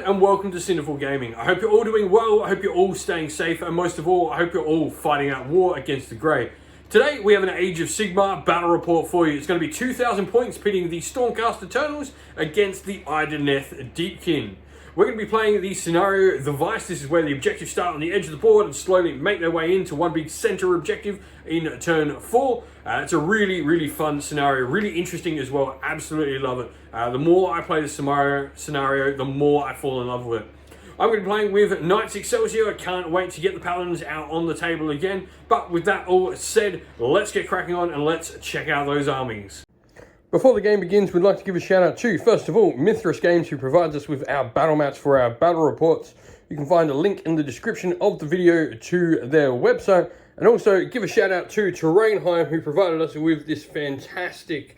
and welcome to Cinderful Gaming. I hope you're all doing well, I hope you're all staying safe, and most of all, I hope you're all fighting out war against the Grey. Today, we have an Age of Sigmar battle report for you. It's going to be 2,000 points pitting the Stormcast Eternals against the Idoneth Deepkin. We're going to be playing the scenario, the Vice. This is where the objectives start on the edge of the board and slowly make their way into one big center objective in turn 4. It's a really fun scenario, really interesting as well. Absolutely love it. The more I play this scenario, the more I fall in love with it. I'm going to be playing with Knights Excelsior. I can't wait to get the Paladins out on the table again. But with that all said, let's get cracking on and let's check out those armies. Before the game begins, we'd like to give a shout out to, first of all, Mithras Games, who provides us with our battle mats for our battle reports. You can find a link in the description of the video to their website. And also give a shout out to Terrainheim, who provided us with this fantastic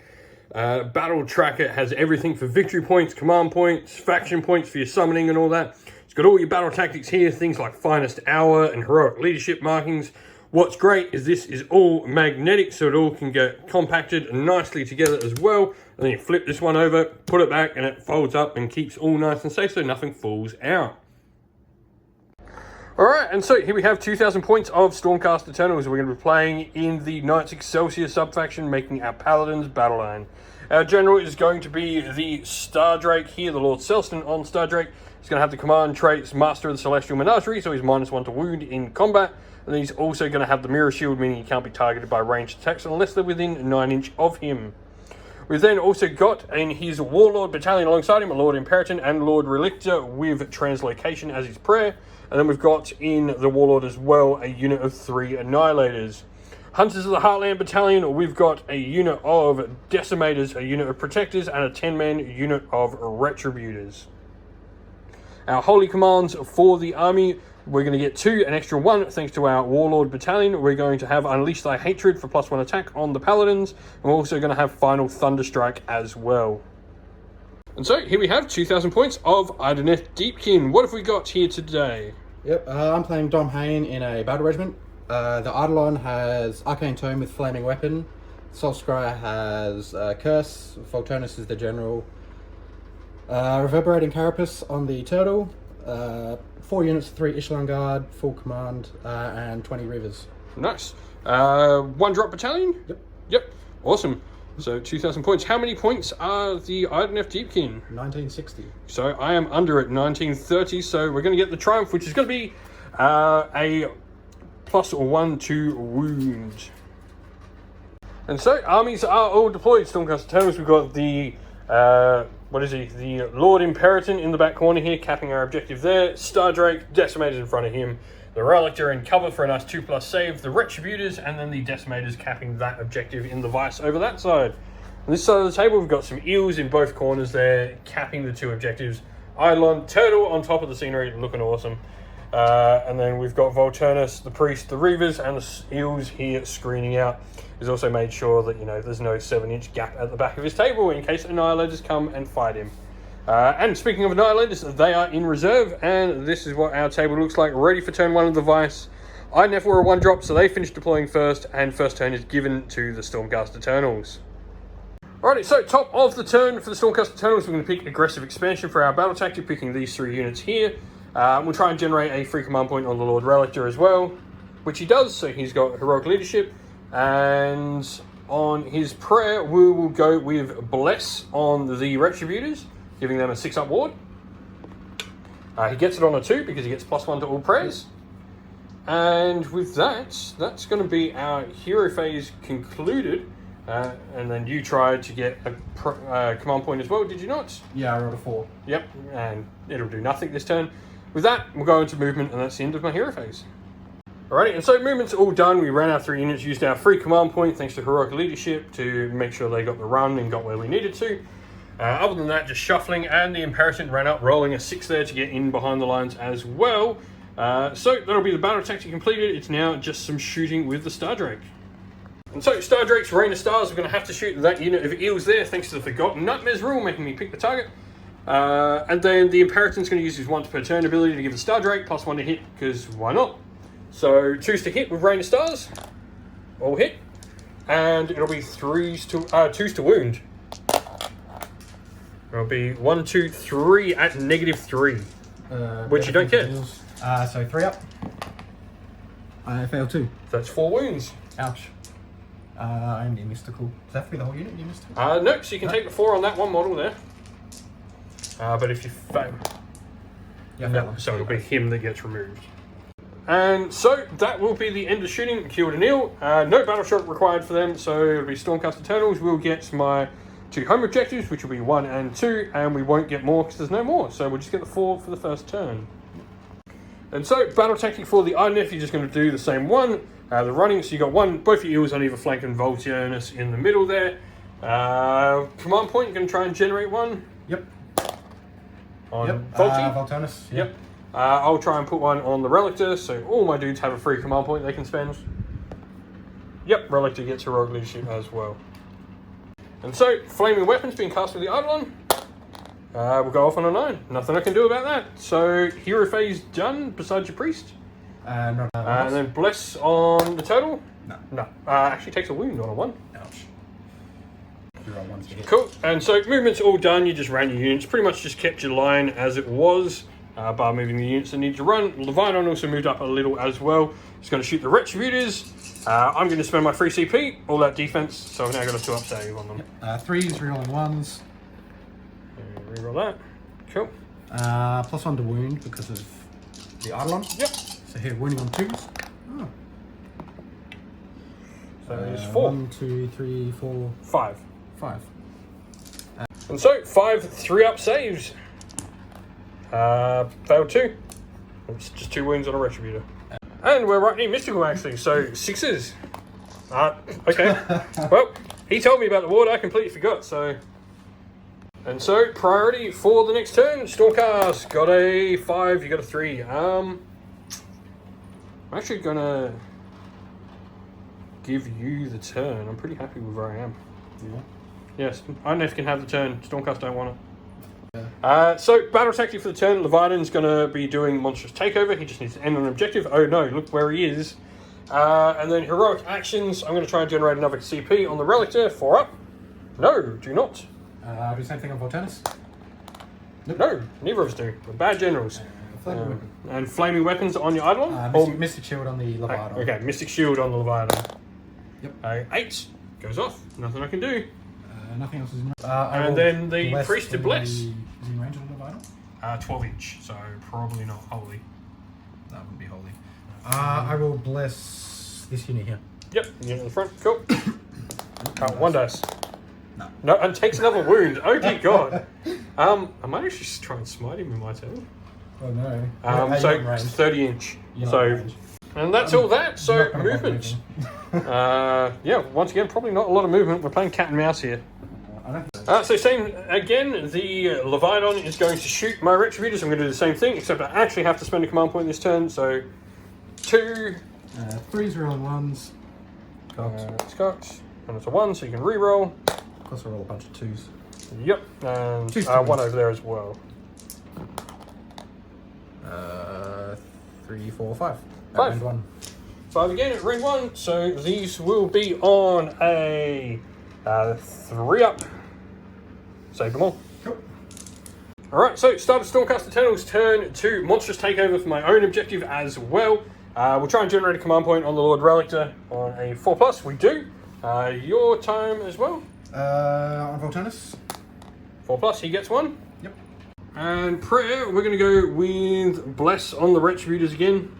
battle tracker. It has everything for victory points, command points, faction points for your summoning and all that. It's got all your battle tactics here, things like finest hour and heroic leadership markings. What's great is this is all magnetic, so it all can get compacted nicely together as well. And then you flip this one over, put it back, and it folds up and keeps all nice and safe so nothing falls out. Alright, and so here we have 2,000 points of Stormcast Eternals. We're going to be playing in the Knights Excelsior subfaction, making our Paladins battle line. Our general is going to be the Stardrake here, the Lord Selston on Stardrake. He's going to have the command traits Master of the Celestial Menagerie, so he's -1 to wound in combat. And then he's also going to have the Mirror Shield, meaning he can't be targeted by ranged attacks unless they're within 9 inch of him. We've then also got in his Warlord battalion alongside him a Lord Imperator and Lord Relictor with Translocation as his prayer. And then we've got in the Warlord as well a unit of 3 Annihilators. Hunters of the Heartland battalion, we've got a unit of Decimators, a unit of Protectors, and a 10-man unit of Retributors. Our Holy Commands for the army, we're going to get 2, an extra 1 thanks to our Warlord battalion. We're going to have Unleash Thy Hatred for +1 attack on the Paladins. And we're also going to have Final Thunderstrike as well. And so here we have 2,000 points of Idoneth Deepkin. What have we got here today? Yep, I'm playing Dom Hain in a battle regiment. The Eidolon has Arcane Tome with Flaming Weapon. Soul Scryer has Curse. Volturnus is the general. Reverberating Carapace on the Turtle. 4 units, 3 Echelon Guard, full command, and 20 Rivers. Nice. 1 drop battalion? Yep. Awesome. So 2,000 points. How many points are the Idoneth Deepkin? 1960. So I am under at 1930. So we're going to get the Triumph, which is going to be a +1 to wound. And so armies are all deployed. Stormcast Eternals. We've got the the Lord Imperator in the back corner here, capping our objective there. Stardrake, Decimators in front of him. The Relictor in cover for a nice 2+ save. The Retributors, and then the Decimators capping that objective in the Vice over that side. On this side of the table, we've got some Eels in both corners there, capping the 2 objectives. Eidolon, Turtle on top of the scenery, looking awesome. And then we've got Volturnus, the Priest, the Reavers, and the Eels here screening out. He's also made sure that, there's no 7-inch gap at the back of his table in case Annihilators come and fight him. And speaking of Annihilators, they are in reserve, and this is what our table looks like, ready for turn 1 of the Vice. Idoneth were a 1-drop, so they finished deploying first, and first turn is given to the Stormcast Eternals. Alrighty, so top of the turn for the Stormcast Eternals, we're going to pick Aggressive Expansion for our battle tactic, picking these 3 units here. We'll try and generate a free command point on the Lord Relictor as well, which he does, so he's got Heroic Leadership. And on his prayer, we will go with Bless on the Retributors, giving them a 6-up ward. He gets it on a 2 because he gets +1 to all prayers. And with that, that's going to be our hero phase concluded. And then you tried to get a command point as well, did you not? Yeah, I rolled a 4. Yep, and it'll do nothing this turn. With that, we'll go into movement, and that's the end of my hero phase. Alrighty, and so movement's all done. We ran our 3 units, used our free command point thanks to Heroic Leadership to make sure they got the run and got where we needed to. Other than that, just shuffling, and the Imperator ran up, rolling a 6 there to get in behind the lines as well. So that'll be the battle tactic completed. It's now just some shooting with the Stardrake. And so Stardrake's Rain of Stars, we're going to have to shoot that unit of Eels there thanks to the Forgotten Nightmares rule, making me pick the target. And then the Imperator's going to use his 1 per turn ability to give the Stardrake +1 to hit, because why not? So 2s to hit with Rain of Stars, all hit, and it'll be 2s to wound. It'll be 1, 2, 3 at -3. Which you don't get. So 3 up. I failed 2. That's 4 wounds. Ouch. I'm near mystical. Does that have to be the whole unit near mystical? No, so you can take the 4 on that one model there. But if you fail... Yeah, no, so it'll be him that gets removed. And so that will be the end of shooting. Kill to Neil. No battle shot required for them, so it'll be Stormcast Eternals. We'll get my 2 home objectives, which will be 1 and 2, and we won't get more because there's no more. So we'll just get the 4 for the first turn. And so battle tactic for the Idoneth, you're just going to do the same one. The running, so you got both your eels on either flank and Volturnus in the middle there. Command point, you're going to try and generate one. Yep. On Volty? Volturnus. Yep. I'll try and put one on the Relictor, so all my dudes have a free command point they can spend. Yep, Relictor gets heroic leadership as well. And so, flaming weapons being cast with the Eidolon. We'll go off on a 9. Nothing I can do about that. So, hero phase done, besides your priest. No. And then bless on the turtle. No. Actually takes a wound on a 1. Ouch. You roll 1s to hit. Cool. And so, movement's all done. You just ran your units. Pretty much just kept your line as it was. By moving the units that need to run. Leviathan also moved up a little as well. He's going to shoot the Retributors. I'm going to spend my free CP, all that defense, so I've now got a 2-up save on them. Yep. 3s, rerolling 1s. Reroll that. Cool. +1 to wound because of the Eidolon. Yep. So here, wounding on 2s. Oh. So there's 4. 1, 2, 3, 4, 5. 5. And so, 5 3-up saves. Failed 2. It's just 2 wounds on a Retributor. And we're right near Mystical actually, so 6s. Okay. Well, he told me about the ward, I completely forgot, so... And so, priority for the next turn, Stormcast, got a 5, you got a 3. I'm actually gonna give you the turn. I'm pretty happy with where I am. Yeah. Yes, Idoneth can have the turn, Stormcast don't want it. So, battle tactic for the turn, Leviathan's going to be doing Monstrous Takeover. He just needs to end on an objective. Oh no, look where he is. And then heroic actions, I'm going to try and generate another CP on the Relictor. 4 up. No, do not. Do the same thing on Volturnus? Nope. No, neither of us do. We're bad generals. And flaming weapons on your Eidolon? Mystic Shield on the Leviathan. Okay, Mystic Shield on the Leviathan. Yep. 8 goes off. Nothing I can do. Nothing else is in and then the priest to bless. Is he in range on the Leviathan? 12 inch, so probably not holy. That wouldn't be holy. I will bless this unit here. Yep, unit in the front. Cool. 1 dice. No. No, and takes another wound. Oh dear God. I might actually just try and smite him with my turn. Oh no. So 30 inch. So, and that's all that. So movement. Yeah, once again, probably not a lot of movement. We're playing cat and mouse here. So same again, the Leviathan is going to shoot my Retributors. I'm going to do the same thing, except I actually have to spend a command point this turn. So 2. 3s, rerolling 1s. It's cocked. And it's a 1, so you can re-roll. Plus I roll a bunch of 2s. Yep, and 1 over there as well. 3, 4, 5. 5. And 1. 5 again at ring 1, so these will be on a 3-up. Save them all. Cool. Alright, so start of Stormcast Eternals, turn to Monstrous Takeover for my own objective as well. We'll try and generate a command point on the Lord Relictor on a 4+. We do. Your time as well. On Volturnus. 4+, he gets 1. Yep. And prayer, we're going to go with bless on the Retributors again.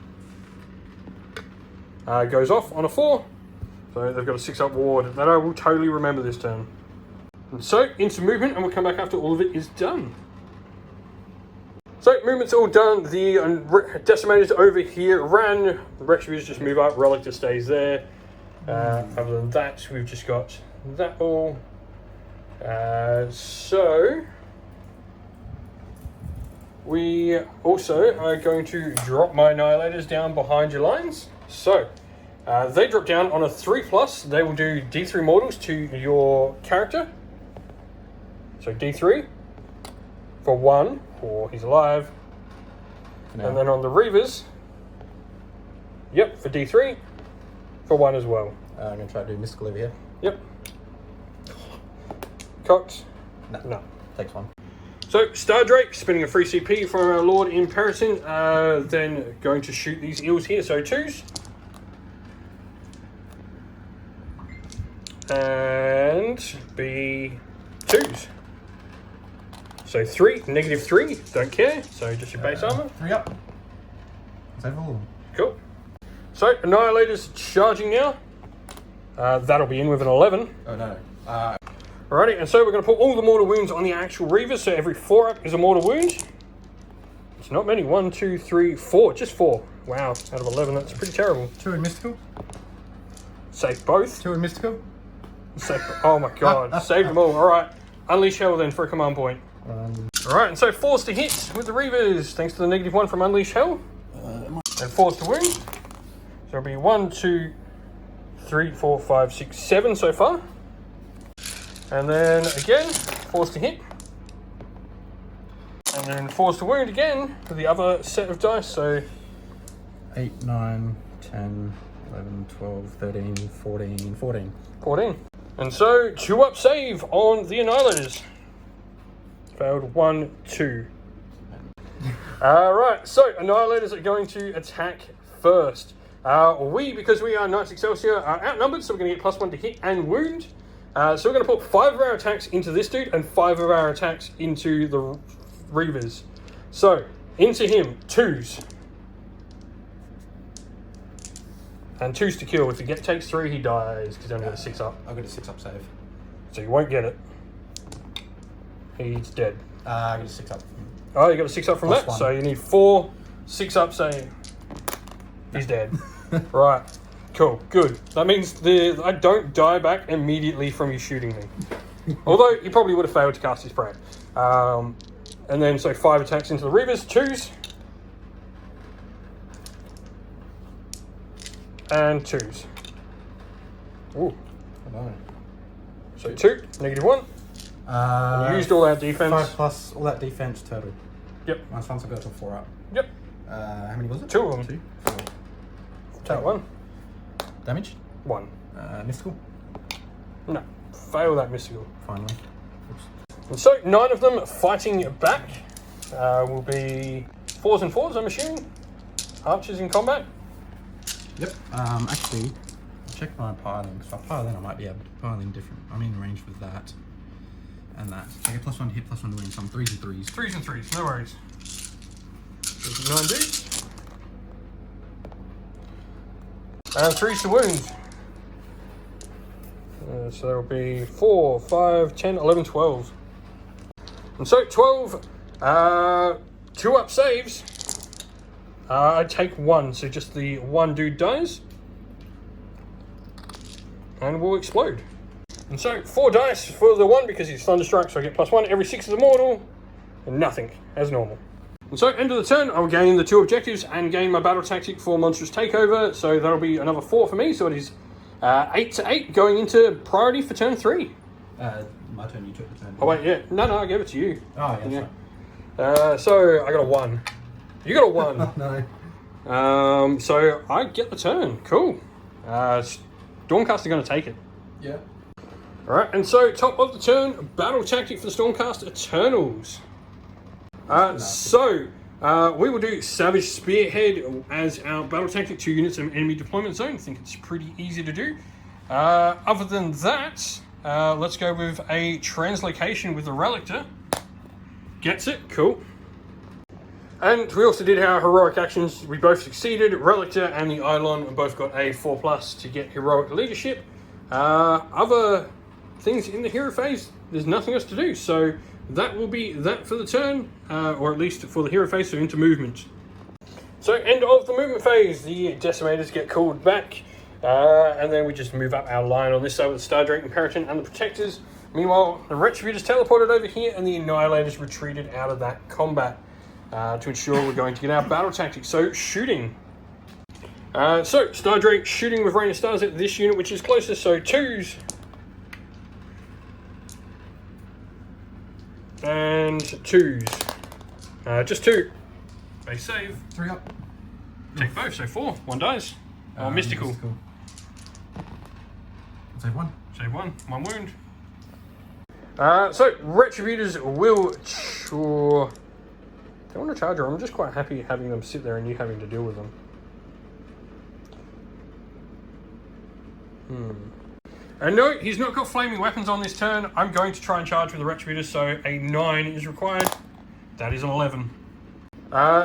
Goes off on a 4. So they've got a 6-up ward that I will totally remember this turn. And so, into movement, and we'll come back after all of it is done. So, movement's all done. The Decimators over here ran. The Retributors just move up. Relictor stays there. Other than that, we've just got that all. So, we also are going to drop my Annihilators down behind your lines. So, they drop down on a 3+. They will do D3 mortals to your character. So D3 for 1, or he's alive. And then on the Reavers, yep, for D3 for 1 as well. I'm going to try to do Mystical over here. Yep. Cocked. No. Takes 1. So, Star Drake, spending a free CP from our Lord in Periton, then going to shoot these eels here, so 2s. And be 2s. So 3, -3, don't care, so just your base armor. 3 up. Save all of them. Cool. So, Annihilator's charging now. That'll be in with an 11. Oh no. Alrighty, and so we're going to put all the mortal wounds on the actual Reavers, so every 4 up is a mortal wound. It's not many, 1, 2, 3, 4, just 4. Wow, out of 11, that's pretty terrible. 2 in Mystical. Save both. 2 in Mystical. Save, oh my god, saved them all. Alright, Unleash Hell then for a command point. Alright, and so 4s to hit with the Reavers, thanks to the -1 from Unleash Hell. And 4s to wound. So it'll be 1, 2, 3, 4, 5, 6, 7 so far. And then again, 4s to hit. And then 4s to wound again with the other set of dice, so 8, 9, 10, 11, 12, 13, 14, 14. 14. And so 2 up save on the Annihilators. Failed 1, 2. Alright, so Annihilators are going to attack first. Because we are Knights Excelsior, are outnumbered, so we're going to get +1 to hit and wound. So we're going to put 5 of our attacks into this dude and 5 of our attacks into the Reavers. So, into him, 2s. And 2s to kill. If he takes 3, he dies, because he only got a 6 up. I've got a 6 up save. So you won't get it. He's dead. I got a 6 up. Oh, you got a 6 up from that? +1. So you need 4 6 up save. He's dead. Right. Cool. Good. That means I don't die back immediately from you shooting me. Although he probably would have failed to cast his prey. And then so 5 attacks into the Reavers, 2s. And 2s. Ooh. No. So 2, -1. You used all that defense. 5 plus all that defense total. Yep. Once I go to 4 up. Yep. How many was it? 2 of them. 2, 4. Take 1. Damage? 1. Mystical? No. Fail that mystical. Finally. Oops. And so 9 of them fighting back will be 4s and 4s, I'm assuming. Archers in combat. Yep. Actually, I'll check my piling, because if I pile in, I might be able to pile in different. I'm in range with that and that. So I get +1 to hit, +1 to win, some 3s and 3s. 3s and 3s, no worries. There's 9 dudes. And 3s to wound. So there will be 4, 5, 10, 11, 12. And so 12, 2 up saves. I take 1, so just the 1 dude dies. And will explode. And so 4 dice for the 1 because he's Thunderstruck, so I get +1. Every 6 is a mortal, and nothing, as normal. And so, end of the turn, I'll gain the 2 objectives and gain my battle tactic for Monstrous Takeover. So that'll be another 4 for me. So it is 8 to 8 going into priority for turn 3. My turn, you took the turn. Oh wait, yeah. No, I gave it to you. Oh, yeah. So I got a 1. You got a 1. No. So I get the turn. Cool. Stormcast are going to take it. Yeah. Alright, and so top of the turn, battle tactic for the Stormcast Eternals. We will do Savage Spearhead as our battle tactic, 2 units of enemy deployment zone. I think it's pretty easy to do. Other than that, let's go with a Translocation with the Relictor. Gets it, cool. And we also did our heroic actions. We both succeeded. Relictor and the Eidolon both got a 4+ to get heroic leadership. Other things in the hero phase, there's nothing else to do. So that will be that for the turn, or at least for the hero phase, so into movement. So end of the movement phase, the Decimators get called back, and then we just move up our line on this side with the Star Drake and Periton and the Protectors. Meanwhile, the Retributors teleported over here and the Annihilators retreated out of that combat to ensure we're going to get our battle tactics. So shooting. So Star Drake shooting with Rain of Stars at this unit, which is closest, so 2s. And 2s. Just 2. Base save. 3 up. Take both, so 4. 1 dies. Mystical. Save 1. Save 1. 1 wound. So Retributors will sure. They want to charge her. I'm just quite happy having them sit there and you having to deal with them. And no, he's not got flaming weapons on this turn. I'm going to try and charge with the Retributors, so a 9 is required. That is an 11.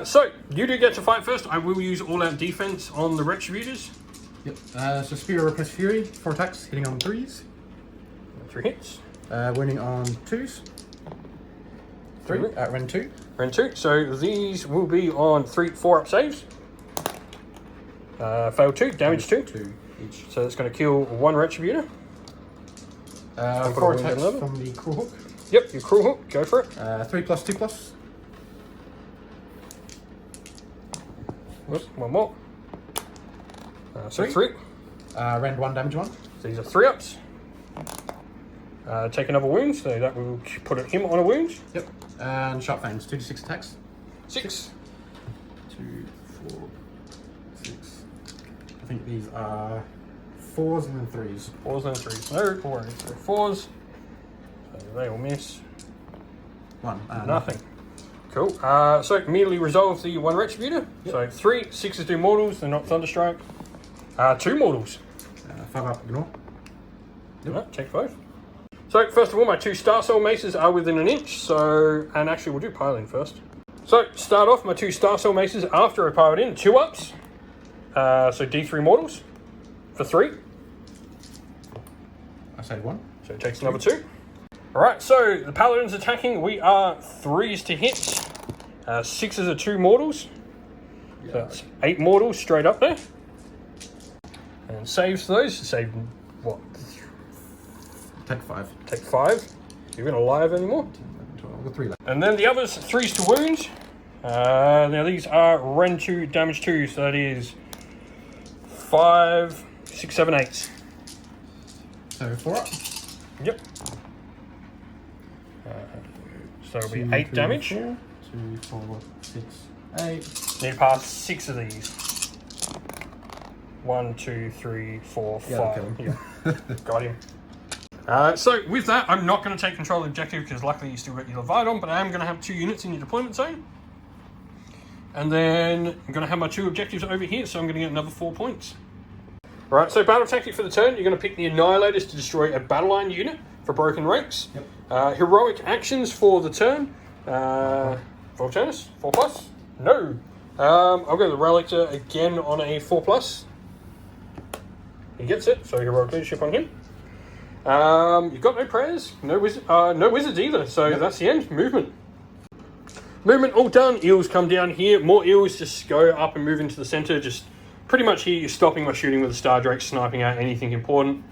So you do get to fight first. I will use all-out defense on the Retributors. Yep. So Spear plus Fury, 4 attacks, hitting on 3s. 3 hits. Winning on 2s. 3. Rend 2. Rend 2. So these will be on 3 4-up saves. Fail 2, damage 2. 2 each. So that's going to kill 1 Retributor. 4 attacks from the Cruel Hook. Yep, your Cruel Hook. Go for it. 3 plus 2 plus. Whoops, 1 more. So 3. Rend 1, damage 1. So these are 3-ups. Take another wound, so that will put him on a wound. Yep. And Sharp Fangs, 2 to 6 attacks. 6. 2, 4, 6. I think these are 4s and then 3s. 4s and 3s. No worries. So 4s. So they will miss. 1. Nothing. Cool. So immediately resolve the 1 Retributor. Yep. So 3, 6s do mortals, they're not Thunderstrike. 2 mortals. 5 up, ignore. Yep. No, check both. So first of all, my 2 Star Soul Maces are within an inch. So, and actually we'll do piling first. So start off my 2 Star Soul Maces after I pile it in, 2-ups. So D3 mortals for 3. I say 1. So it takes another 2. Alright, so the Paladins attacking, we are 3s to hit. 6s are 2 mortals. So that's 8 mortals straight up there. And saves for those, save what? Take 5. Take 5. You're going to alive anymore. 12, got 3 left. And then the others, 3s to wound. Now these are Rend 2, damage 2, so that is 5, 6, 7, 8. So 4 up. Yep. So it'll be 2, 8 3, damage. 4, 2, 4, 6, 8. Need to pass 6 of these. 1, 2, 3, 4, 5. Yeah. Got him. So with that, I'm not going to take control of the objective because luckily you still got your Leviathan, but I am going to have 2 units in your deployment zone. And then I'm going to have my 2 objectives over here, so I'm going to get another 4 points. Alright, so battle tactic for the turn, you're going to pick the Annihilators to destroy a battle line unit for broken ranks. Yep. Heroic actions for the turn. Volturnus, 4+? No. I'll go the Relictor again on a 4+. He gets it, so heroic leadership on him. You've got no prayers, no wizards either, so yep. That's the end. Movement. Movement all done. Eels come down here. More eels just go up and move into the center. Just pretty much here you're stopping my shooting with the Star Drake, sniping out anything important.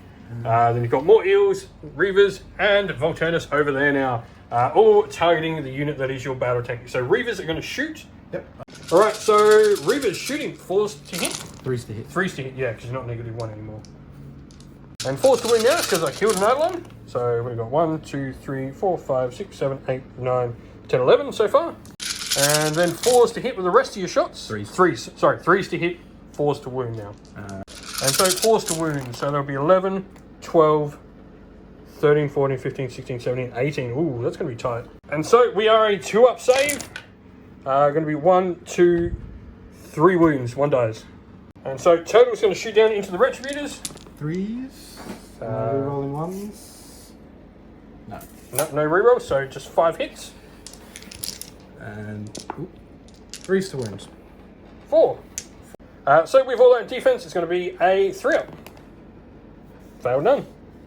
Then you've got more eels, Reavers, and Volturnus over there now. All targeting the unit that is your battle tactic. So Reavers are going to shoot. Yep. Alright, so Reavers shooting. 4s to hit? 3s to hit. 3s to hit, yeah, because you're not -1 anymore. And 4s to win now, because I killed another one. So we've got 1, 2, 3, 4, 5, 6, 7, 8, 9, 10, 11 so far. And then 4s to hit with the rest of your shots. 3s. Sorry, 3s to hit, 4s to wound now. And so 4s to wound, so there'll be 11, 12, 13, 14, 15, 16, 17, 18. Ooh, that's going to be tight. And so we are a 2-up save. Going to be 1, 2, 3 wounds, 1 dies. And so Total's going to shoot down into the Retributors. 3s. Rerolling 1s. No. No reroll, so just 5 hits. And 3s to wounds. 4. So with all that defense, it's going to be a 3-up. Failed none.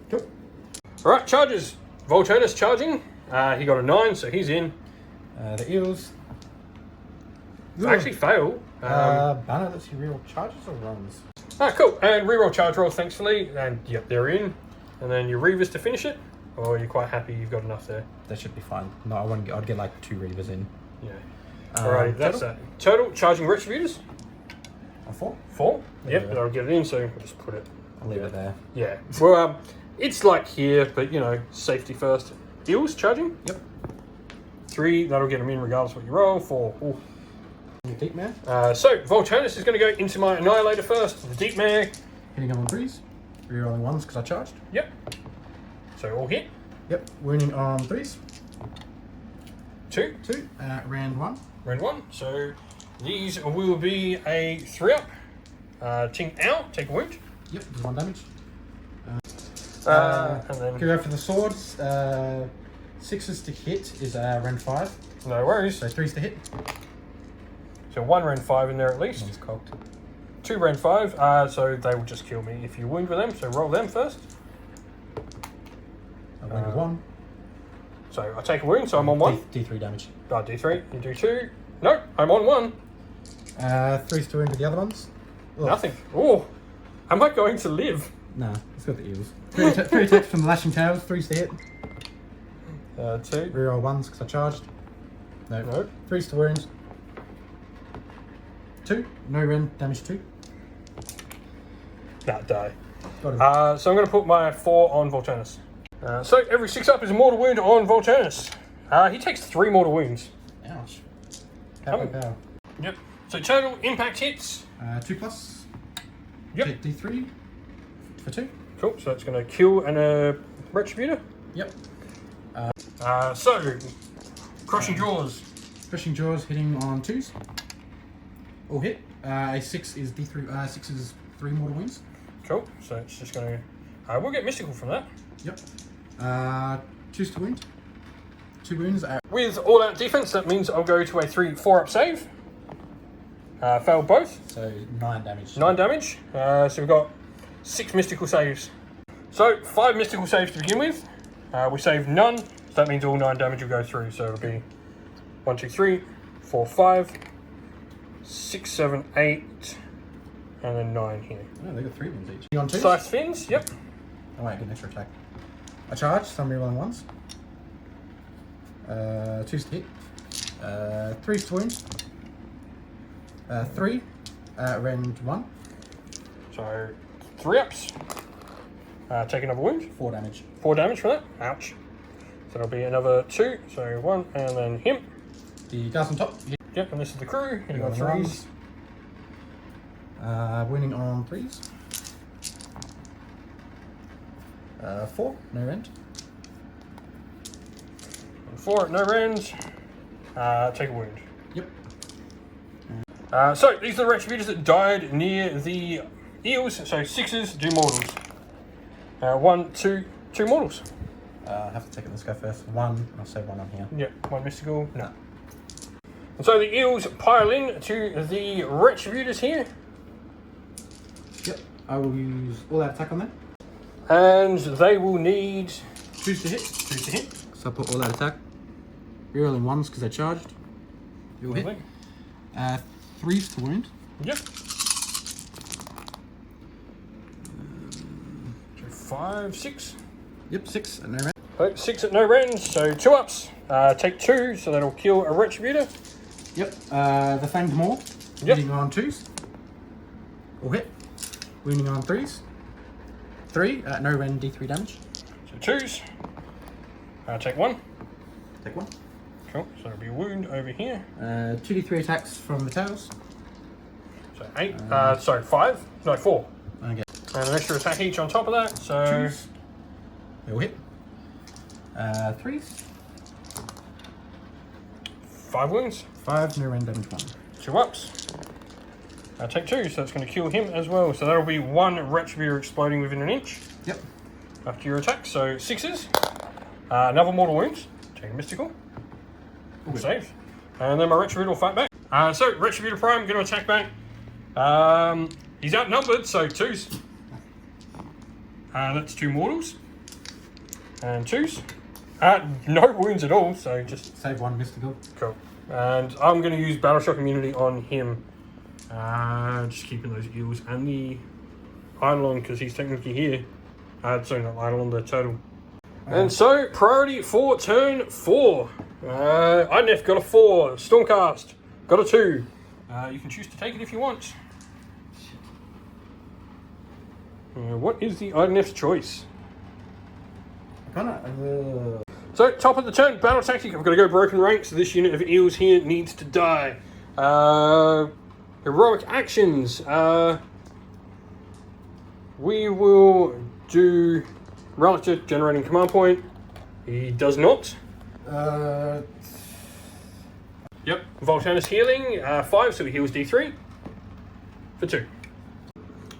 Cool. Alright, charges. Volturnus charging. He got a 9, so he's in. The eels. Actually fail. Banner lets you reroll charges or runs? Cool. And reroll charge roll, thankfully. And yep, they're in. And then your Reavers to finish it. Or you're quite happy you've got enough there. That should be fine. No, I wouldn't. I'd get like 2 Reavers in. Yeah. Alright, that's that. Total charging Retributors. A 4? 4. Yep, Yeah. that'll get it in, so we'll just put it. I'll leave it there. Yeah. Well, it's like here, but you know, safety first. Eels charging. Yep. 3, that'll get them in regardless of what you roll. 4. Ooh. Deep Mare. So Volturnus is going to go into my Annihilator first. The Deep Mare. Hitting on 3s. Rerolling 1s because I charged. Yep. So all hit. Yep, wounding on 3s. 2. 2. Round 1. Round 1. So these will be a 3-up. Ting out, take a wound. Yep, there's 1 damage. And then Go for the swords. 6s to hit is round 5. no worries. So 3s to hit. So 1 round 5 in there at least. One's cocked. 2 round 5. So they will just kill me if you wound with them. So roll them first. I wounded 1. So I take a wound. So I'm on 1. D3 damage. D3. You do 2. No, I'm on 1. 3s to wound with the other ones. Ugh. Nothing. Oh, am I going to live? Nah, it's got the eels. 3 attacks from the lashing tails. 3s to hit. 2. Reroll 1s because I charged. No. 3s to wound. 2. No rend. Damage 2. Nah, die. Got him. So I'm going to put my 4 on Volturnus. So every 6-up is a mortal wound on Volturnus. He takes 3 mortal wounds. Ouch. Power. Yep. So total impact hits. 2 plus. Yep. D3 for 2. Cool. So that's going to kill an Retributor. Yep. So crushing jaws. Crushing jaws hitting on 2s. All hit. A 6 is D3. 6 is 3 mortal wounds. Cool. So it's just going to. We'll get mystical from that. Yep. 2s to wound. 2 wounds. With all out defense, that means I'll go to a 4-up save. Fail both. So 9 damage. 9 damage. So we've got 6 mystical saves. So 5 mystical saves to begin with. We save none. So that means all 9 damage will go through. So it'll be 1, 2, 3, 4, 5, 6, 7, 8, and then 9 here. Oh, they got 3 wounds each. On 2s? Slice fins. Yep. Oh wait, get an extra attack. I charge, so I'm rerolling 1s. 2s to hit. 3s to wound. 3. Rend 1. So 3-ups. Take another wound. 4 damage. 4 damage for that. Ouch. So that'll be another 2. So 1, and then him. The guys on top. Hit. Yep, and this is the crew. Hitting on Rolling 3s. 1s. Wounding on 3s. 4. No rend. 4, no rend. Take a wound. Yep. So these are the Retributors that died near the eels. So 6s do mortals. 1, 2, 2 mortals. I have to take it. Let's go first. 1. I'll say 1 on here. Yep, 1 mystical. No. And so the eels pile in to the Retributors here. Yep. I will use all out attack on them. And they will need 2s to hit. 2 to hit. So I put all out attack. Rerolling 1s because they charged. You'll hit. 3s to wound. Yep. 5, 6. Yep, 6 and no rend. Oh, 6 at no rends, so 2-ups. Take 2, so that'll kill a Retributor. Yep. The Fanged Maw. Yep. Wounding on 2s. All hit. Wounding on 3s. 3. No rend, D3 damage. So 2s. Take 1. Take 1. Cool, so it'll be a wound over here. 2d3 attacks from the tails. So 8, sorry, 5. No, 4. Okay. And an extra attack each on top of that, so 2s. They all hit. 3s. 5 wounds. 5, no rend, damage 1. 2-ups. Take 2, so it's going to kill him as well. So that'll be 1 Retributor exploding within an inch. Yep. After your attack, so 6s. Another mortal wound. Take a mystical. All save. And then my Retributor will fight back. So Retributor Prime going to attack back. He's outnumbered, so 2s. That's 2 mortals. And 2s. No wounds at all, so just Save 1 mystical. cool. And I'm going to use Battle Shock Immunity on him. Just keeping those eels and the Eidolon, because he's technically here. Sorry, not Eidolon, the turtle. And so, priority for turn 4. Idoneth got a 4. Stormcast got a 2. You can choose to take it if you want. What is the Idoneth's choice? So, top of the turn, battle tactic. I've got to go broken ranks. This unit of eels here needs to die. Heroic actions. We will do Relic generating command point. He does not. Yep. Voltanus healing, 5, so he heals D3 for 2.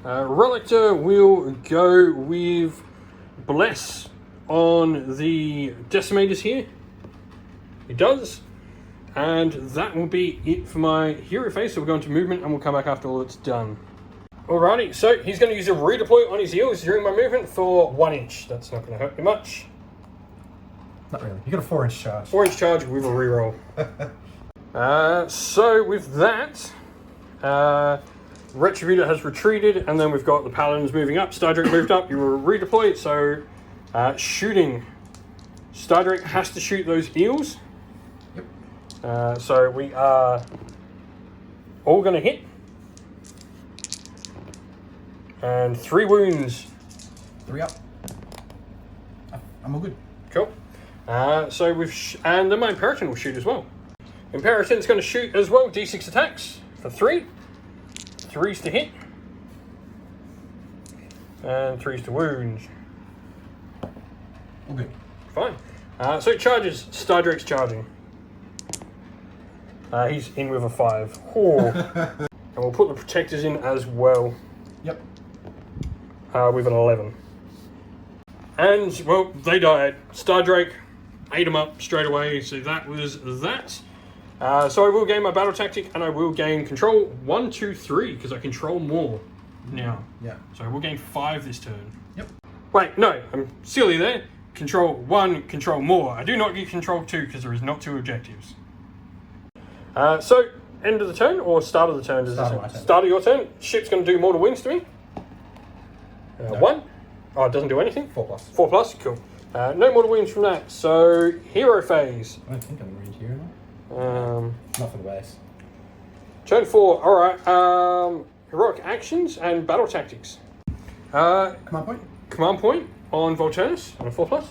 Relictor will go with Bless on the Decimators here. He does. And that will be it for my hero phase. So we'll go into movement and we'll come back after all it's done. Alrighty, so he's going to use a redeploy on his heals during my movement for 1 inch. That's not going to hurt me much. Not really. You got a 4-inch charge. 4-inch charge with a reroll. So with that, Retributor has retreated, and then we've got the Paladins moving up. Stardrake moved up. You will redeploy. So shooting. Stardrake has to shoot those eels. Yep. So we are all going to hit. And 3 wounds. 3 up. I'm all good. Cool. So we've and then my Imperaton will shoot as well. Imperaton's going to shoot as well. D6 attacks for 3. 3's to hit. And 3's to wound. All good. Fine. So it charges. Stardrake's charging. He's in with a 5. Oh. And we'll put the protectors in as well. Yep. With an 11. And, well, they died. Stardrake ate them up straight away, so that was that. So I will gain my battle tactic, and I will gain control 1, 2, 3, because I control more now. Yeah. So I will gain 5 this turn. Yep. Wait, no, I'm silly there. Control 1, control more. I do not get control 2, because there is not 2 objectives. So, end of the turn, or start of the turn? Start of your turn. Ship's going to do mortal wounds to me. No. 1. Oh, it doesn't do anything? 4+. 4+, cool. No mortal wounds from that. So, hero phase. I don't think I'm in range here, am I? Not for the base. Turn 4, alright. Heroic actions and battle tactics. Command point? Command point on Volturnus on a 4+.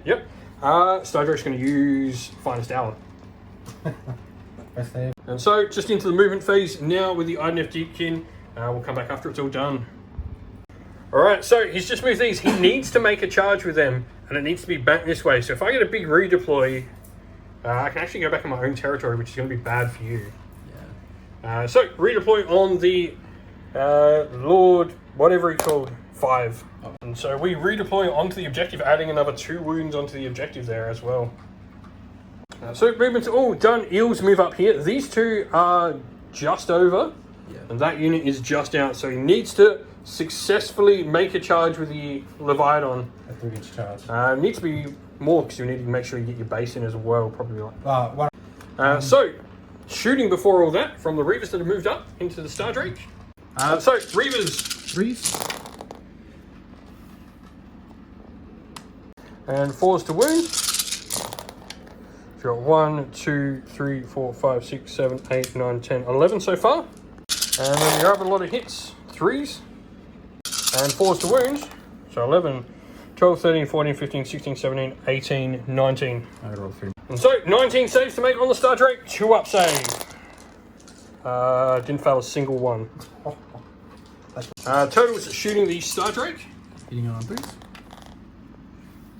Yep. Stardrake's going to use Finest Hour. Best save. And so, just into the movement phase now with the Idoneth Deepkin. We'll come back after it's all done. Alright, so he's just moved these. He needs to make a charge with them, and it needs to be back this way. So if I get a big redeploy, I can actually go back in my own territory, which is going to be bad for you. Yeah. So, redeploy on the Lord, whatever he called, 5. Oh. And so we redeploy onto the objective, adding another 2 wounds onto the objective there as well. So movements all done. Eels move up here. These 2 are just over, and that unit is just out. So he needs to successfully make a charge with the Leviathan. A 3-inch charge. Needs to be more, because you need to make sure you get your base in as well, probably like. One. So, shooting before all that from the Reavers that have moved up into the Stardrake. So, Reavers. 3s. And 4s to wound. So you've got 1, 2, 3, 4, 5, 6, 7, 8, 9, 10, 11 so far. And then you have a lot of hits. 3s. And 4s to wound. So 11, 12, 13, 14, 15, 16, 17, 18, 19. I rolled 3. And so 19 saves to make on the Stardrake. 2 up save. Didn't fail a single one. Totals shooting the Stardrake. Hitting on 3s.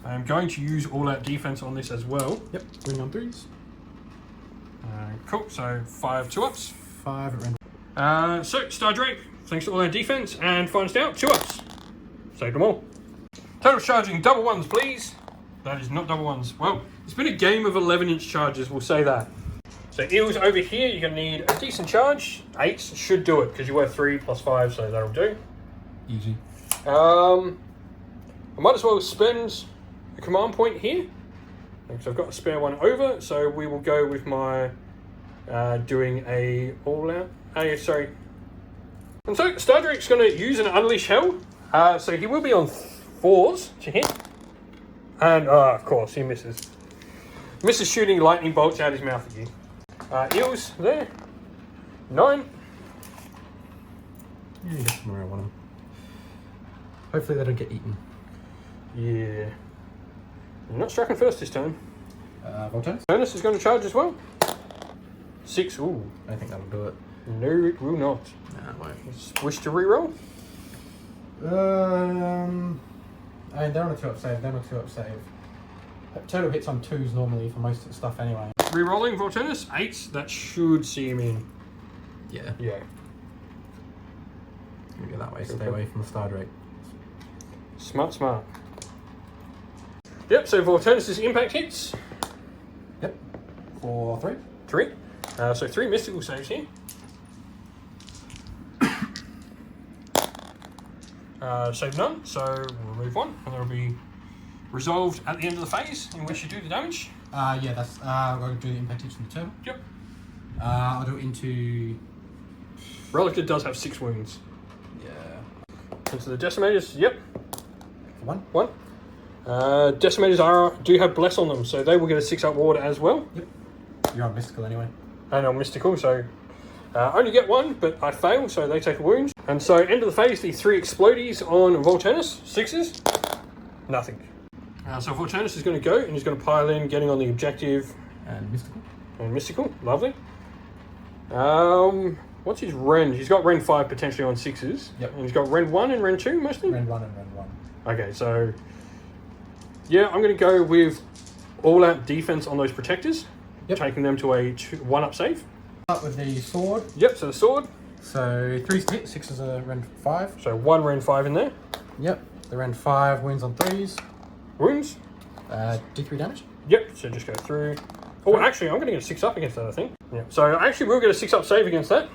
I'm going to use all-out defense on this as well. Yep, winning on 3s. Cool, so 5 2-ups. 5 at random. So, Stardrake, thanks to all-out defense, and finest out, 2-ups. Saved them all. Total charging, double 1s, please. That is not double 1s. Well, it's been a game of 11-inch charges, we'll say that. So, eels over here, you're going to need a decent charge. 8s should do it, because you were 3 plus 5, so that'll do. Easy. I might as well spend a command point here, because I've got a spare one over, so we will go with my doing a all-out. Sorry. And so Stardrake's going to use an Unleash Hell, so he will be on 4s to hit, and of course he misses. Misses shooting lightning bolts out his mouth at you. Eels there, 9. Yeah, you get somewhere I want them. Hopefully they don't get eaten. Yeah. I'm not striking first this turn. Voltaire? Ernest is going to charge as well. 6, ooh. I think that'll do it. No, it will not. Nah, it won't. Wish to reroll? They're on a 2-up save. They're on a 2-up save. Total hits on 2s normally for most of the stuff anyway. Rerolling Volturnus, 8. That should see him in. Yeah. Yeah. Go that way. Stay away from the star drake. Smart, smart. Yep, so Volturnus' impact hits. Yep. For 3. 3. So 3 mystical saves here. Save none, so we'll remove 1, and that'll be resolved at the end of the phase in which you do the damage. Yeah, that's. I'm going to do the impact hits from the turn. Yep. I'll do it into. Relictor does have 6 wounds. Yeah. Into the Decimators, yep. 1. 1. Decimators do have Bless on them, so they will get a 6-up ward as well. Yep. You're on mystical anyway. And on mystical, so only get 1, but I fail, so they take a wound. And so end of the phase, the 3 explodies on Volturnus, 6s, nothing. So Volturnus is going to go and he's going to pile in, getting on the objective. And mystical. And mystical, lovely. What's his Rend? He's got Rend 5 potentially on 6s. Yep. And he's got Rend 1 and Rend 2 mostly? Rend 1 and Rend 1. Okay, so yeah, I'm going to go with all-out defense on those protectors. Yep. Taking them to a 1-up save. Start with the sword. Yep, so the sword. So 3's to hit, 6 is a Rend 5. So 1 Rend 5 in there. Yep. The Rend 5 wounds on 3s. Wounds. D3 damage. Yep, so just go through. Oh, actually, I'm going to get a 6-up against that, I think. Yeah. So actually, we'll get a 6-up save against that.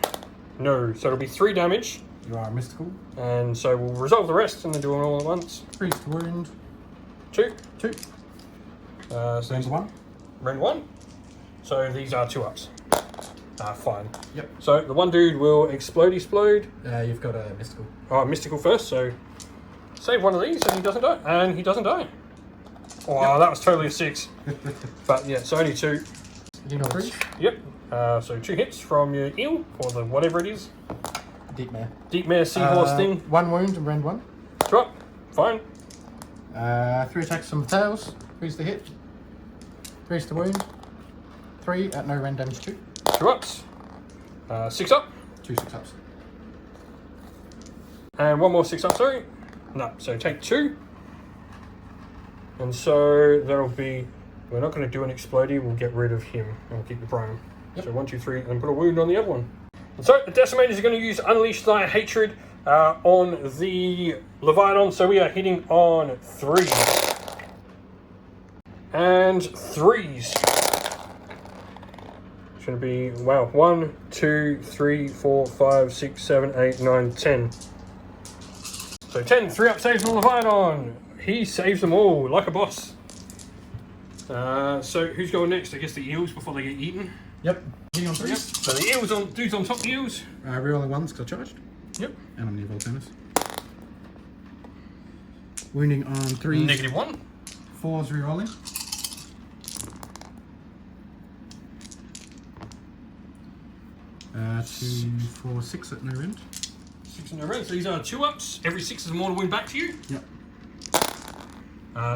No, so it'll be 3 damage. You are mystical. And so we'll resolve the rest and then do it all at once. 3's to wound. 2. 2. So Rend 1. Rend 1. So these are 2-ups. Fine. Yep. So the one dude will explode. You've got a mystical. Oh, mystical first, so save one of these and he doesn't die. And he doesn't die. Oh, yep. That was totally a 6. But yeah, so only 2. You know 3. Yep. So 2 hits from your eel, or the whatever it is. Deep mare. Deep mare seahorse thing. 1 wound and Rend 1. 2 up. Fine. 3 attacks from the tails. 3's to hit. 3's to wound. 3 at no Rend damage 2. 2 ups. 6 up. 2 6-ups. And 1 more 6 up, sorry. No, so take 2. And so that'll be, we're not going to do an explodey, we'll get rid of him and we'll keep the prime. Yep. So 1, 2, 3, and put a wound on the other one. And so the Decimators are going to use Unleash Thy Hatred on the Leviathan, so we are hitting on 3. And 3s. It's going to be, wow, 1, 2, 3, 4, 5, 6, 7, 8, 9, 10. So 10, 3-up saves on Leviathan. He saves them all, like a boss. So who's going next? I guess the eels before they get eaten. Yep. Hitting on 3s. Yep. So the eels on, dudes on top of the eels. Rerolling 1s because I charged. Yep. And I'm near Volturnus. Wounding on 3s. -1. 4s rerolling. 2, 4, 6 at no Rend. 6 in a row. So these are 2-ups. Every 6 is a mortal wound back to you. Yep.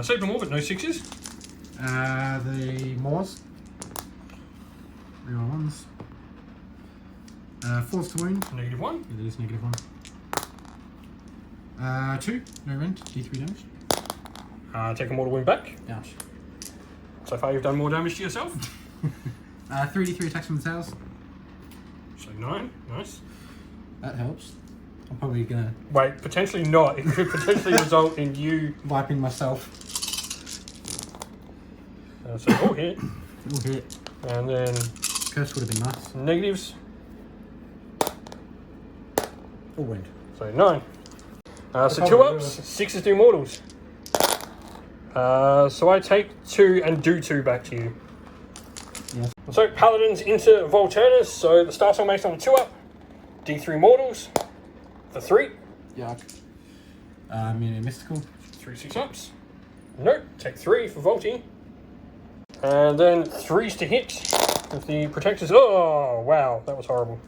Saved them all, but no 6s. The Moors. Reroll 1s. 4s to wound. -1. It is -1. 2, no Rend, D3 damage. Take a mortal wound back. Ouch. So far you've done more damage to yourself. 3d3 attacks from the tails. So 9, nice. That helps. I'm probably gonna... Wait, potentially not. It could potentially result in you... wiping myself. So all hit. All hit. And then... Curse would have been nice. Negatives. All wound. So 9. So 2-ups, 6s do mortals. So I take 2 and do 2 back to you. Yes. So Paladins into Volturnus. So the Star Song makes on a 2-up. D3 mortals. For 3. Yuck. Mystical. 3 6-ups. Nope. Take 3 for Volty. And then 3s to hit with the protectors. Oh, wow. That was horrible.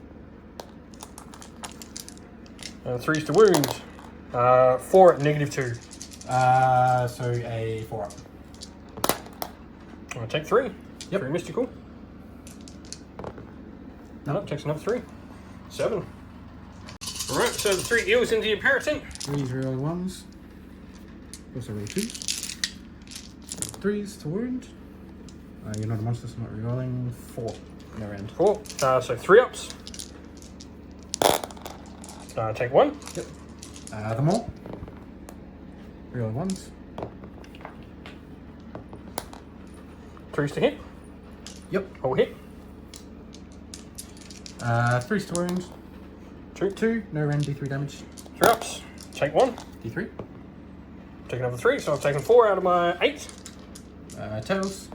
And 3s to wound. 4 at -2. So a 4-up. I'll take 3. Yep. 3 mystical. Nope, takes another 3. 7. Alright, so the 3 eels into the Imperator. 3s reroll 1s. Also roll 2s. 3s to wound. You're not a monster, so I'm not rerolling. 4 in the round. 4. So 3 ups. Take 1. Yep. Them all. Reroll 1s. 3s to hit. Yep. All hit. 3s to wound. 2. No rend, D3 damage. 3 ups. Take 1. D3. Take another 3, so I've taken 4 out of my 8. Tails.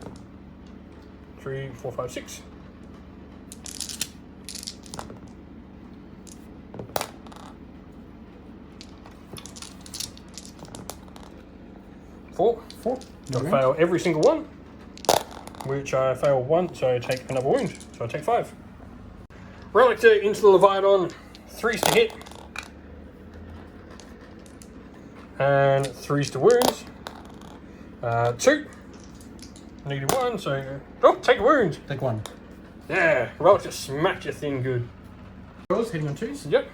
3, 4, 5, 6. 4. No I rend. fail every single one, which I fail 1, so I take another wound. So I take 5. Relic into the Leviathan. 3s to hit. And 3s to wound. 2. -1, so... Oh, take a wound! Take 1. Yeah, Relic just smacked your thing good. Yours hitting on 2s. Yep.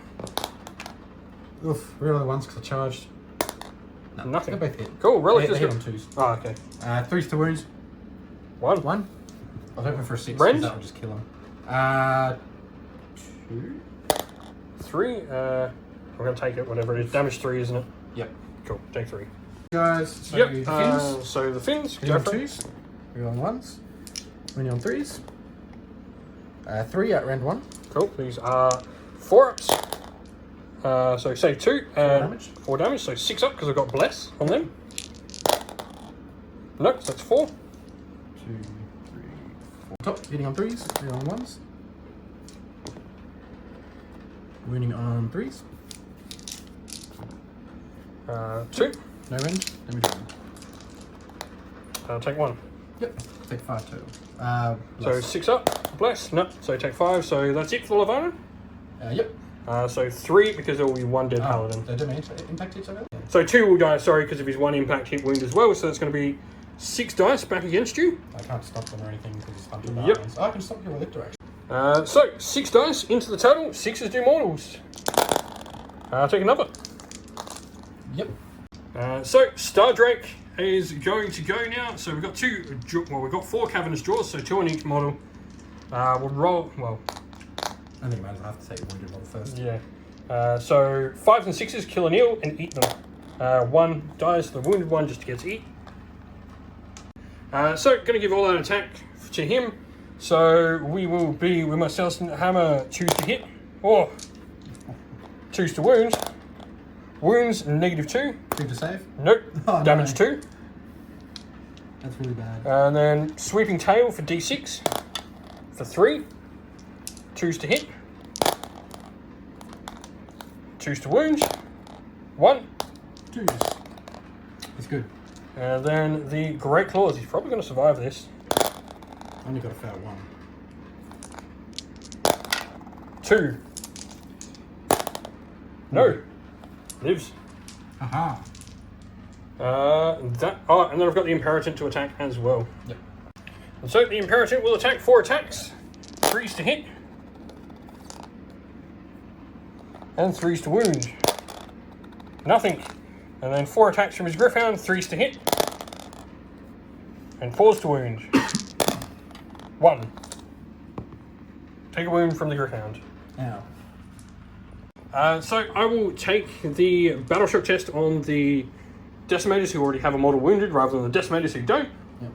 Oof, reroll 1s because I charged. No, Nothing. They both hit. Cool, Relic They just hit got... on 2s. Oh, okay. 3s to wounds. 1. 1. I was hoping for a 6. Rend? That would just kill him. 2. 3. I'm going to take it, whatever it is. Damage 3, isn't it? Yep. Cool, take 3. Guys, so Yep, the fins. so the fins, Hitting go on for it. 2s. Reroll 1s. Winning on 3s. 3 at rend 1. Cool, these are 4 ups. So save 2 and damage. 4 damage, so 6 up because I've got Bless on them. No, so that's 4. 2, 3, 4. Top, hitting on 3s. Reroll 1s. Winning on 3s. 2. No rend. Damage 1. Take 1. Yep. Take 5 total. So 6 up, Bless. No, so take 5. So that's it for the Leviathan. Yep. So 3 because there will be 1 dead Paladin. They don't impact each other? So 2 will die, sorry, because of his 1 impact hit wound as well. So that's going to be 6 dice back against you. I can't stop them or anything because it's fun to Yep. Oh, I can stop you with it direction. So 6 dice into the total. 6s do mortals. Take another. Yep. So Stardrake is going to go now. So we've got 2, well, we've got 4 cavernous jaws, so 2 on each model. We'll roll, well, I think I might as well have to take the wounded model first. yeah. So 5s and 6s kill an eel and eat them. 1 dies, the wounded one just gets eat. So going to give all that attack to him. So we will be with my Celestin Hammer, 2s to hit, or 2s to wound. Wounds -2. 2 to save. Nope. Oh, Damage no. 2. That's really bad. And then Sweeping Tail for D6 for 3. 2s to hit. 2s to wound. 1. 2s. That's good. And then the Great Claws. He's probably going to survive this. Only got to fail 1. 2. No. Lives. Aha. And then I've got the Imperator to attack as well. Yep. And so the Imperator will attack 4 attacks. 3s to hit. And 3s to wound. Nothing. And then 4 attacks from his Griffhound, 3s to hit. And 4s to wound. 1. Take a wound from the Griffhound. Ow. So I will take the Battle Shock test on the Decimators who already have a model wounded rather than the Decimators who don't. Yep.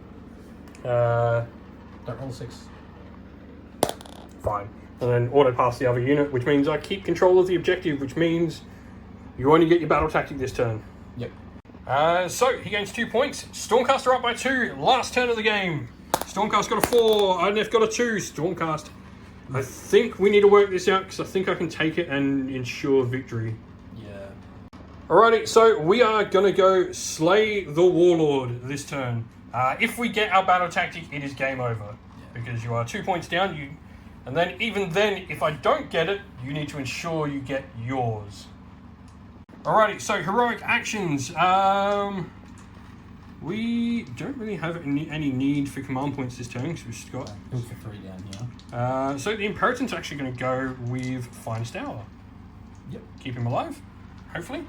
Don't roll 6. Fine. And then auto pass the other unit, which means I keep control of the objective, which means you only get your battle tactic this turn. Yep. So he gains 2 points. Stormcast are up by 2. Last turn of the game. Stormcast got a 4. Idoneth got a 2. Stormcast. I think we need to work this out because I think I can take it and ensure victory. Yeah. Alrighty, so we are going to go slay the Warlord this turn. If we get our battle tactic, it is game over. Because you are 2 points down. And then, even then, if I don't get it, you need to ensure you get yours. Alrighty, so heroic actions. We don't really have any need for command points this turn because we've just got... Go for 3 down here. So the Imperator's actually going to go with Finest Hour. Yep. Keep him alive, hopefully.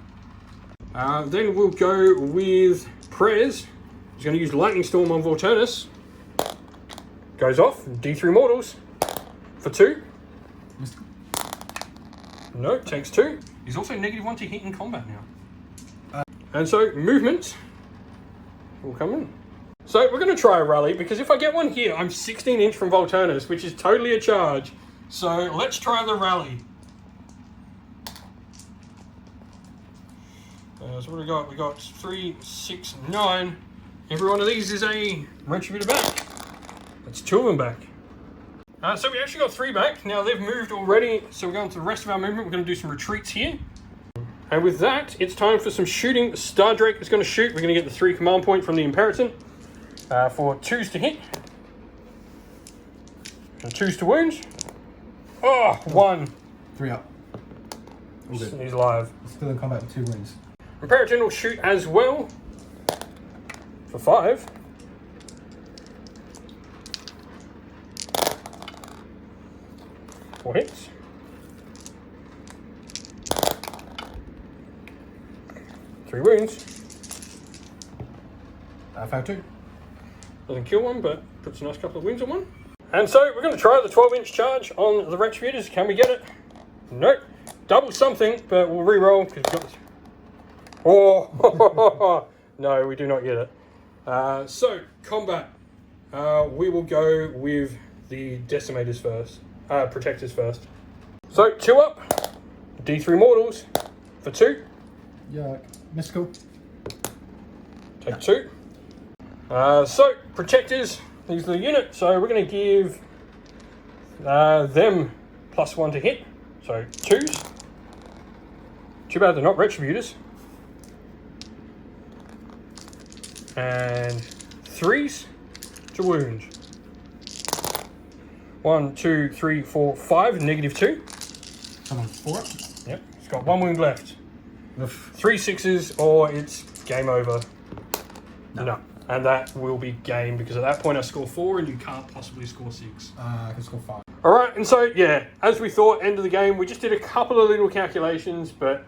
Then we'll go with Prez. He's going to use Lightning Storm on Volturnus. Goes off. D3 Mortals for 2. No, takes 2. He's also -1 to hit in combat now. And so movement will come in. So we're going to try a rally, because if I get one here, I'm 16 inch from Volturnus, which is totally a charge. So let's try the rally. So what do we got? We got 3, 6, 9. Every one of these is a Retributor back. That's 2 of them back. So we actually got 3 back. Now they've moved already, so we're going to the rest of our movement. We're going to do some retreats here. And with that, it's time for some shooting. Star Drake is going to shoot. We're going to get the 3 command point from the Imperator for 2s to hit. And 2s to wound. Oh, 1. 3 up. All good. He's live. Still in combat with 2 wounds. Imperator will shoot as well for 5. Four hits. Three wounds. Failed 2. Doesn't kill one, but puts a nice couple of wounds on one. And so we're going to try the 12-inch charge on the Retributors. Can we get it? Nope. Double something, but we'll re-roll because we've got this. Oh, no, we do not get it. So, combat. We will go with the Decimators first. Protectors first. So, 2 up. D3 Mortals for 2. Yuck. Mystical. Take 2. So, Protectors, these are the unit. So, we're going to give them +1 to hit. So, 2s. Too bad they're not Retributors. And 3s to wound. 1, 2, 3, 4, 5, -2. Come on, 4 up. Yep, it's got 1 wound left. Oof. 3 6s or it's game over. No. And that will be game, because at that point I score 4 and you can't possibly score 6. I can score 5. Alright, and so yeah, as we thought, end of the game, we just did a couple of little calculations, but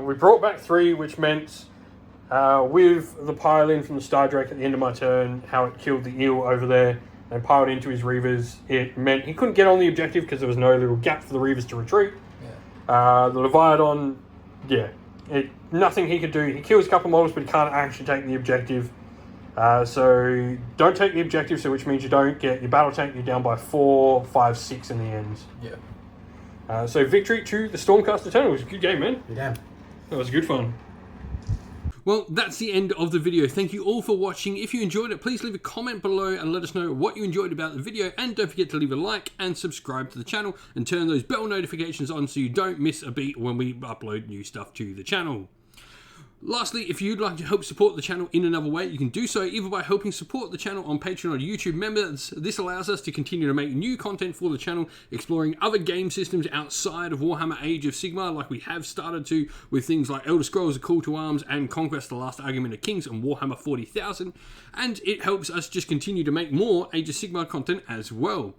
we brought back 3, which meant with the pile in from the Star Drake at the end of my turn, how it killed the eel over there and piled into his Reavers, it meant he couldn't get on the objective because there was no little gap for the Reavers to retreat. Yeah. The Leviathan, yeah, nothing he could do. He kills a couple of models, but he can't actually take the objective. So don't take the objective, so which means you don't get your battle tank. You're down by 4, 5, 6 in the end. Yeah. So victory to the Stormcast Eternal. It was a good game, man. Yeah. That was good fun. Well, that's the end of the video. Thank you all for watching. If you enjoyed it, please leave a comment below and let us know what you enjoyed about the video. And don't forget to leave a like and subscribe to the channel and turn those bell notifications on so you don't miss a beat when we upload new stuff to the channel. Lastly, if you'd like to help support the channel in another way, you can do so either by helping support the channel on Patreon or YouTube members. This allows us to continue to make new content for the channel, exploring other game systems outside of Warhammer Age of Sigmar, like we have started to with things like Elder Scrolls: A Call to Arms and Conquest: The Last Argument of Kings and Warhammer 40,000, and it helps us just continue to make more Age of Sigmar content as well.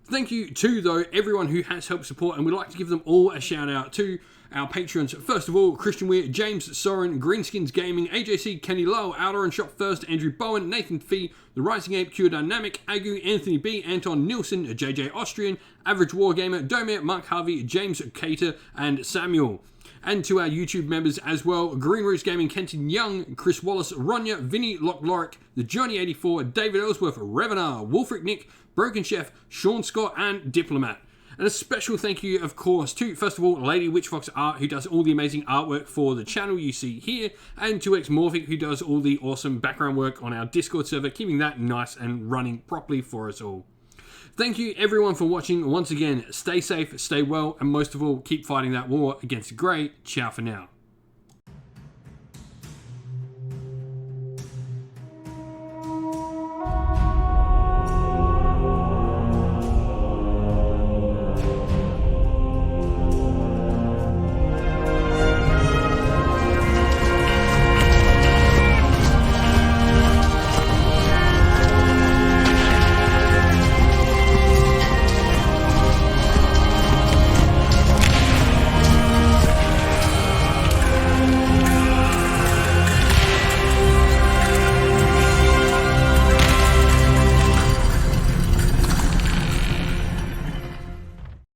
Thank you to, though, everyone who has helped support, and we'd like to give them all a shout out to our patrons. First of all, Christian Weir, James Soren, Greenskins Gaming, AJC, Kenny Lowe, Outer and Shop First, Andrew Bowen, Nathan Fee, The Rising Ape, Cure Dynamic, Agu, Anthony B, Anton Nilsson, JJ Austrian, Average Wargamer, Domir, Mark Harvey, James Cater, and Samuel. And to our YouTube members as well, Green Roots Gaming, Kenton Young, Chris Wallace, Ronya, Vinny Locklorick, The Johnny 84, David Ellsworth, Revenar, Wolfric Nick, Broken Chef, Sean Scott, and Diplomat. And a special thank you, of course, to, first of all, Lady Witchfox Art, who does all the amazing artwork for the channel you see here, and to Xmorphic, who does all the awesome background work on our Discord server, keeping that nice and running properly for us all. Thank you, everyone, for watching. Once again, stay safe, stay well, and most of all, keep fighting that war against Grey. Ciao for now.